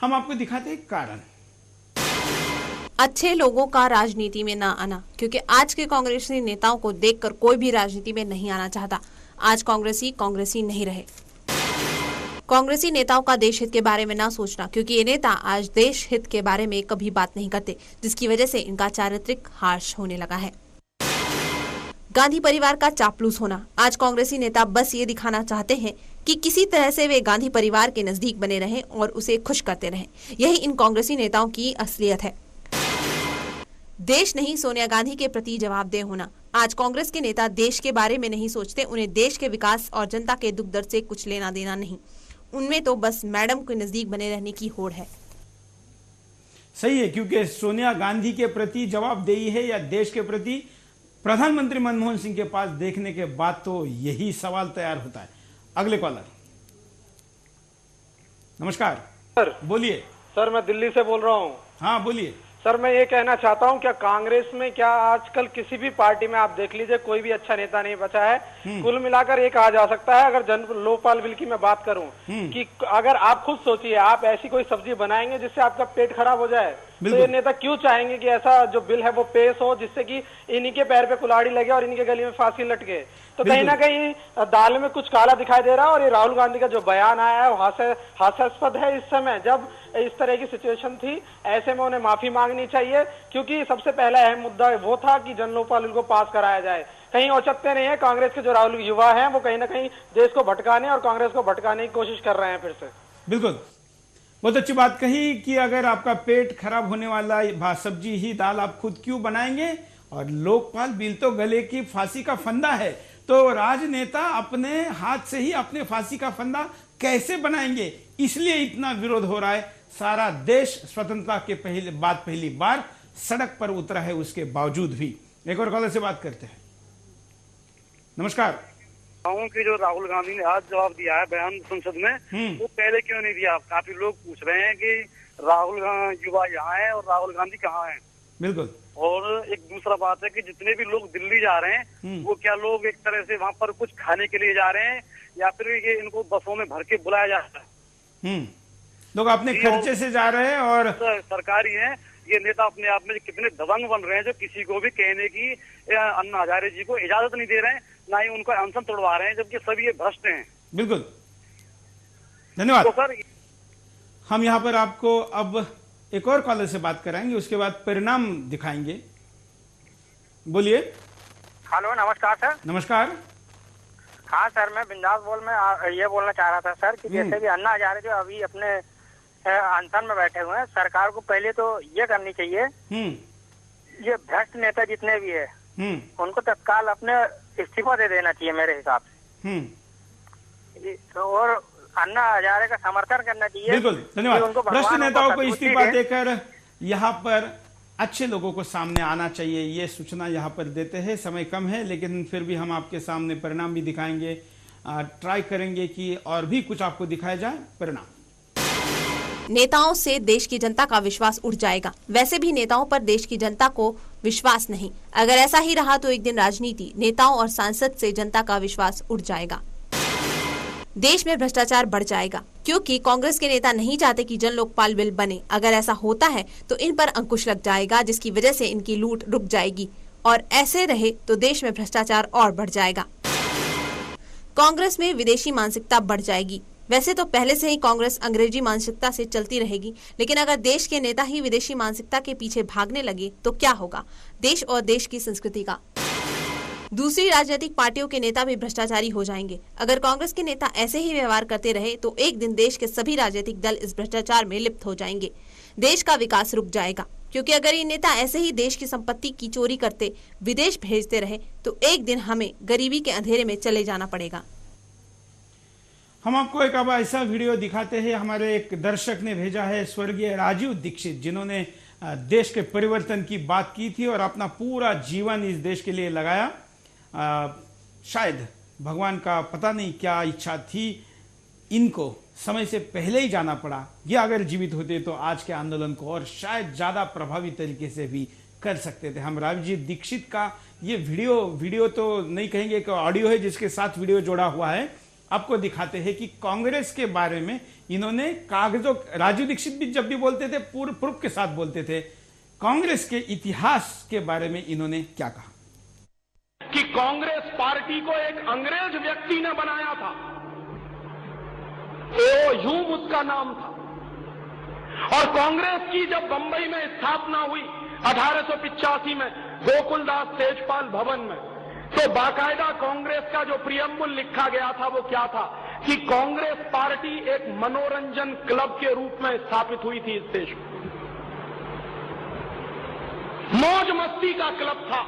हम आपको दिखाते हैं कारण। अच्छे लोगों का राजनीति में ना आना, क्योंकि आज के कांग्रेसी नेताओं को देखकर कोई भी राजनीति में नहीं आना चाहता। आज कांग्रेसी नहीं रहे। कांग्रेसी नेताओं का देश हित के बारे में ना सोचना, क्योंकि ये नेता आज देश हित के बारे में कभी बात नहीं करते, जिसकी वजह से इनका चारित्रिक हार्श होने लगा है। गांधी परिवार का चापलूस होना। आज कांग्रेसी नेता बस ये दिखाना चाहते हैं कि किसी तरह से वे गांधी परिवार के नजदीक बने रहें और उसे खुश करते रहें। यही इन कांग्रेसी नेताओं की असलियत है। देश नहीं, सोनिया गांधी के प्रति जवाबदेह होना। आज कांग्रेस के नेता देश के बारे में नहीं सोचते। उन्हें देश के विकास और जनता के दुख दर्द से कुछ लेना देना नहीं। उनमें तो बस मैडम के नजदीक बने रहने की होड़ है। सही है, क्योंकि सोनिया गांधी के प्रति जवाबदेही है या देश के प्रति प्रधानमंत्री मनमोहन सिंह के पास देखने के बाद तो यही सवाल तैयार होता है। अगले कॉलर। नमस्कार सर। बोलिए। सर मैं दिल्ली से बोल रहा हूँ। हाँ बोलिए। सर मैं ये कहना चाहता हूँ, क्या कांग्रेस में, क्या आजकल किसी भी पार्टी में आप देख लीजिए, कोई भी अच्छा नेता नहीं बचा है। कुल मिलाकर ये कहा जा सकता है, अगर जन लोकपाल बिल की मैं बात करूं, कि अगर आप खुद सोचिए, आप ऐसी कोई सब्जी बनाएंगे जिससे आपका पेट खराब हो जाए, तो ये नेता क्यों चाहेंगे कि ऐसा जो बिल है वो पेश हो जिससे कि इन्हीं के पैर पे कुल्हाड़ी लगे और इन्हीं के गले में फांसी लटके। तो कहीं ना कहीं दाल में कुछ काला दिखाई दे रहा है। और ये राहुल गांधी का जो बयान आया है वो हास्यास्पद है। इस समय जब इस तरह की सिचुएशन थी, ऐसे में उन्हें माफी मांगनी चाहिए, क्योंकि सबसे पहला अहम मुद्दा वो था कि जन लोकपाल बिल को पास कराया जाए। कहीं औचकते नहीं है। कांग्रेस के जो राहुल युवा हैं वो कहीं ना कहीं देश को भटकाने और कांग्रेस को भटकाने की कोशिश कर रहे हैं फिर से। बिल्कुल, बहुत अच्छी बात कही कि अगर आपका पेट खराब होने वाला सब्जी ही दाल आप खुद क्यों बनाएंगे। और लोकपाल बिल तो गले की फांसी का फंदा है, तो राजनेता अपने हाथ से ही अपने फांसी का फंदा कैसे बनाएंगे, इसलिए इतना विरोध हो रहा है। सारा देश स्वतंत्रता के पहली बार सड़क पर उतरा है, उसके बावजूद भी। एक और कॉलर से बात करते हैं। नमस्कार। कि जो राहुल गांधी ने आज जवाब दिया है बयान संसद में, वो पहले क्यों नहीं दिया। काफी लोग पूछ रहे हैं कि राहुल युवा यहाँ है और राहुल गांधी कहाँ है। बिल्कुल। और एक दूसरा बात है कि जितने भी लोग दिल्ली जा रहे हैं, वो क्या लोग एक तरह से वहाँ पर कुछ खाने के लिए जा रहे हैं या फिर ये इनको बसों में भर के बुलाया जाता है। लोग अपने खर्चे से जा रहे हैं और सरकारी है। ये नेता अपने आप में कितने दबंग बन रहे हैं, जो किसी को भी कहने की अन्ना हजारे जी को इजाजत नहीं दे रहे हैं, ना ही उनका अनशन तोड़वा रहे हैं, जबकि सब ये भ्रष्ट हैं। बिल्कुल, धन्यवाद। तो सर हम यहाँ पर आपको अब एक और कॉलर से बात कराएंगे, उसके बाद परिणाम दिखाएंगे। बोलिए। हेलो, नमस्कार सर। नमस्कार। हाँ सर, मैं बिंदास मैं ये बोलना चाह रहा था सर कि जैसे भी अन्ना हजारे जो अभी अपने अनशन में बैठे हुए हैं, सरकार को पहले तो ये करनी चाहिए, ये भ्रष्ट नेता जितने भी है उनको तत्काल अपने इस्तीफा दे देना चाहिए मेरे हिसाब से। और अन्ना हजारे का समर्थन करना चाहिए। बिल्कुल, धन्यवाद। भ्रष्ट नेताओं को इस्तीफा देकर यहाँ पर अच्छे लोगों को सामने आना चाहिए, ये सूचना यहाँ पर देते हैं। समय कम है, लेकिन फिर भी हम आपके सामने परिणाम भी दिखाएंगे। ट्राई करेंगे कि और भी कुछ आपको दिखाया जाए। परिणाम। नेताओं से देश की जनता का विश्वास उठ जाएगा। वैसे भी नेताओं पर देश की जनता को विश्वास नहीं। अगर ऐसा ही रहा तो एक दिन राजनीति, नेताओं और सांसद से जनता का विश्वास उठ जाएगा। देश में भ्रष्टाचार बढ़ जाएगा, क्योंकि कांग्रेस के नेता नहीं चाहते कि जन लोकपाल बिल बने। अगर ऐसा होता है तो इन पर अंकुश लग जाएगा, जिसकी वजह से इनकी लूट रुक जाएगी। और ऐसे रहे तो देश में भ्रष्टाचार और बढ़ जाएगा। कांग्रेस में विदेशी मानसिकता बढ़ जाएगी। वैसे तो पहले से ही कांग्रेस अंग्रेजी मानसिकता से चलती रहेगी, लेकिन अगर देश के नेता ही विदेशी मानसिकता के पीछे भागने लगे तो क्या होगा देश और देश की संस्कृति का। दूसरी राजनीतिक पार्टियों के नेता भी भ्रष्टाचारी हो जाएंगे। अगर कांग्रेस के नेता ऐसे ही व्यवहार करते रहे तो एक दिन देश के सभी राजनीतिक दल इस भ्रष्टाचार में लिप्त हो जाएंगे। देश का विकास रुक जाएगा, क्योंकि अगर ये नेता ऐसे ही देश की संपत्ति की चोरी करते, विदेश भेजते रहे तो एक दिन हमें गरीबी के अंधेरे में चले जाना पड़ेगा। हम आपको एक अब ऐसा वीडियो दिखाते हैं। हमारे एक दर्शक ने भेजा है, स्वर्गीय राजीव दीक्षित, जिन्होंने देश के परिवर्तन की बात की थी और अपना पूरा जीवन इस देश के लिए लगाया। शायद भगवान का पता नहीं क्या इच्छा थी, इनको समय से पहले ही जाना पड़ा। ये अगर जीवित होते तो आज के आंदोलन को और शायद ज्यादा प्रभावी तरीके से भी कर सकते थे। हम राजीव दीक्षित का ये वीडियो तो नहीं कहेंगे कि ऑडियो है जिसके साथ वीडियो जोड़ा हुआ है, आपको दिखाते हैं कि कांग्रेस के बारे में इन्होंने कागजों, राजू दीक्षित भी जब भी बोलते थे पूर्ण प्रूफ के साथ बोलते थे, कांग्रेस के इतिहास के बारे में इन्होंने क्या कहा कि कांग्रेस पार्टी को एक अंग्रेज व्यक्ति ने बनाया था, ह्यूम उसका नाम था। और कांग्रेस की जब बंबई में स्थापना हुई 1885 में गोकुलदास तेजपाल भवन में, तो बाकायदा कांग्रेस का जो प्रियम्बुल लिखा गया था वो क्या था कि कांग्रेस पार्टी एक मनोरंजन क्लब के रूप में स्थापित हुई थी इस देश में, मौज मस्ती का क्लब था।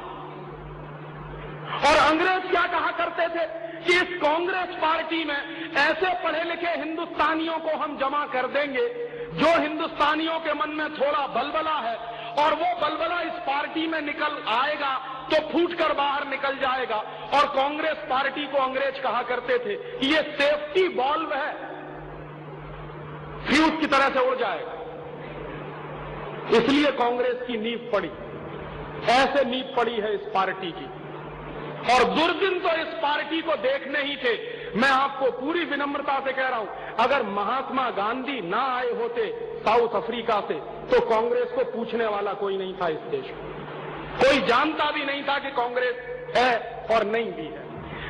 और अंग्रेज क्या कहा करते थे कि इस कांग्रेस पार्टी में ऐसे पढ़े लिखे हिंदुस्तानियों को हम जमा कर देंगे जो हिंदुस्तानियों के मन में थोड़ा बलबला है, और वो बलबला इस पार्टी में निकल आएगा तो फूटकर बाहर निकल जाएगा। और कांग्रेस पार्टी को अंग्रेज कहा करते थे कि ये सेफ्टी बॉल्व है, फ्यूज की तरह से उड़ जाएगा। इसलिए कांग्रेस की नींव पड़ी, ऐसे नींव पड़ी है इस पार्टी की। और दुर्दिन तो इस पार्टी को देखने ही थे। मैं आपको पूरी विनम्रता से कह रहा हूं, अगर महात्मा गांधी ना आए होते साउथ अफ्रीका से तो कांग्रेस को पूछने वाला कोई नहीं था इस देश में, कोई जानता भी नहीं था कि कांग्रेस है और नहीं भी है।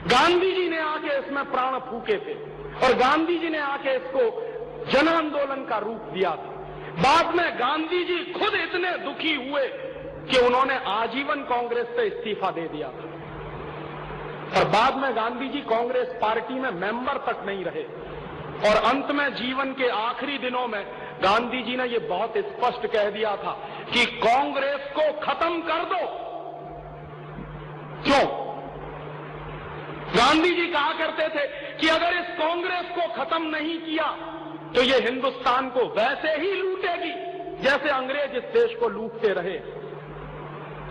गांधी जी ने आके इसमें प्राण फूके थे और गांधी जी ने आके इसको जन आंदोलन का रूप दिया था। बाद में गांधी जी खुद इतने दुखी हुए कि उन्होंने आजीवन कांग्रेस से इस्तीफा दे दिया था। और बाद में गांधी जी कांग्रेस पार्टी में मेंबर तक नहीं रहे, और अंत में जीवन के आखिरी दिनों में गांधी जी ने यह बहुत स्पष्ट कह दिया था कि कांग्रेस को खत्म कर दो। क्यों? गांधी जी कहा करते थे कि अगर इस कांग्रेस को खत्म नहीं किया तो ये हिंदुस्तान को वैसे ही लूटेगी जैसे अंग्रेज इस देश को लूटते रहे।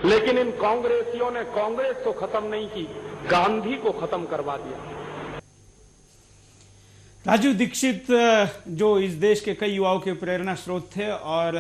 लेकिन इन कांग्रेसियों ने कांग्रेस को खत्म नहीं की, गांधी को खत्म करवा दिया। राजू दीक्षित जो इस देश के कई युवाओं के प्रेरणा स्रोत थे, और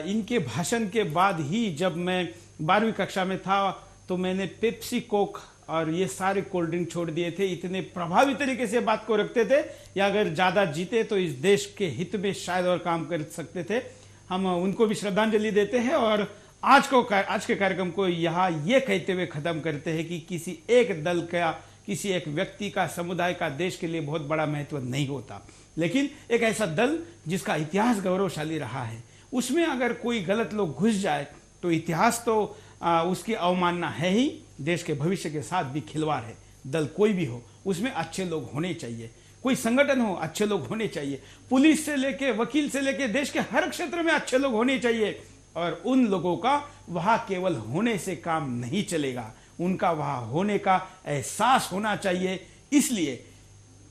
इनके भाषण के बाद ही जब मैं 12वीं कक्षा में था तो मैंने पेप्सी कोक और ये सारे कोल्ड ड्रिंक छोड़ दिए थे। इतने प्रभावी तरीके से बात को रखते थे, या अगर ज्यादा जीते तो इस देश के हित में शायद और काम कर सकते थे। हम उनको भी श्रद्धांजलि देते हैं और आज के कार्यक्रम को यहाँ ये कहते हुए खत्म करते हैं कि किसी एक दल का, किसी एक व्यक्ति का, समुदाय का देश के लिए बहुत बड़ा महत्व नहीं होता, लेकिन एक ऐसा दल जिसका इतिहास गौरवशाली रहा है, उसमें अगर कोई गलत लोग घुस जाए तो इतिहास तो उसकी अवमानना है ही, देश के भविष्य के साथ भी खिलवाड़ है। दल कोई भी हो उसमें अच्छे लोग होने चाहिए, कोई संगठन हो अच्छे लोग होने चाहिए, पुलिस से लेके वकील से लेके देश के हर क्षेत्र में अच्छे लोग होने चाहिए। और उन लोगों का वहां केवल होने से काम नहीं चलेगा, उनका वहां होने का एहसास होना चाहिए। इसलिए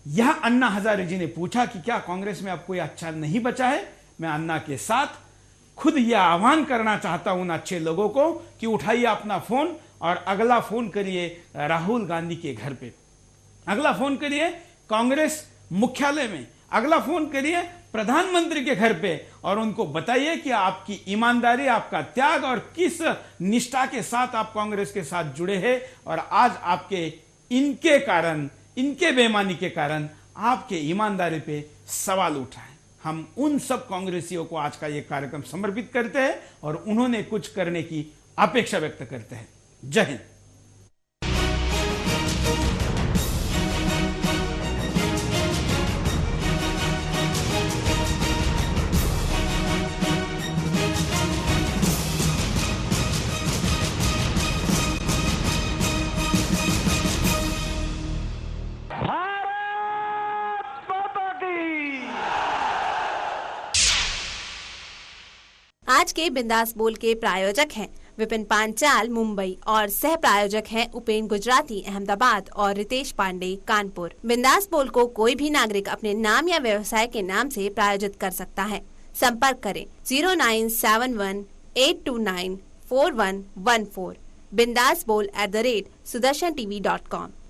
यह अन्ना हजारे जी ने पूछा कि क्या कांग्रेस में अब कोई अच्छा नहीं बचा है। मैं अन्ना के साथ खुद यह आह्वान करना चाहता हूं उन अच्छे लोगों को कि उठाइए अपना फोन और अगला फोन करिए राहुल गांधी के घर पे, अगला फोन करिए कांग्रेस मुख्यालय में, अगला फोन करिए प्रधानमंत्री के घर पे, और उनको बताइए कि आपकी ईमानदारी, आपका त्याग और किस निष्ठा के साथ आप कांग्रेस के साथ जुड़े हैं। और आज आपके इनके कारण, इनके बेईमानी के कारण आपके ईमानदारी पे सवाल उठा है। हम उन सब कांग्रेसियों को आज का ये कार्यक्रम समर्पित करते हैं और उन्होंने कुछ करने की अपेक्षा व्यक्त करते हैं। जय हिंद। आज के बिंदास बोल के प्रायोजक हैं विपिन पांचाल मुंबई और सह प्रायोजक हैं उपेन गुजराती अहमदाबाद और रितेश पांडे कानपुर। बिंदास बोल को कोई भी नागरिक अपने नाम या व्यवसाय के नाम से प्रायोजित कर सकता है। संपर्क करें 0971-829-4114 बिंदास बोल @sudarshan tv.com।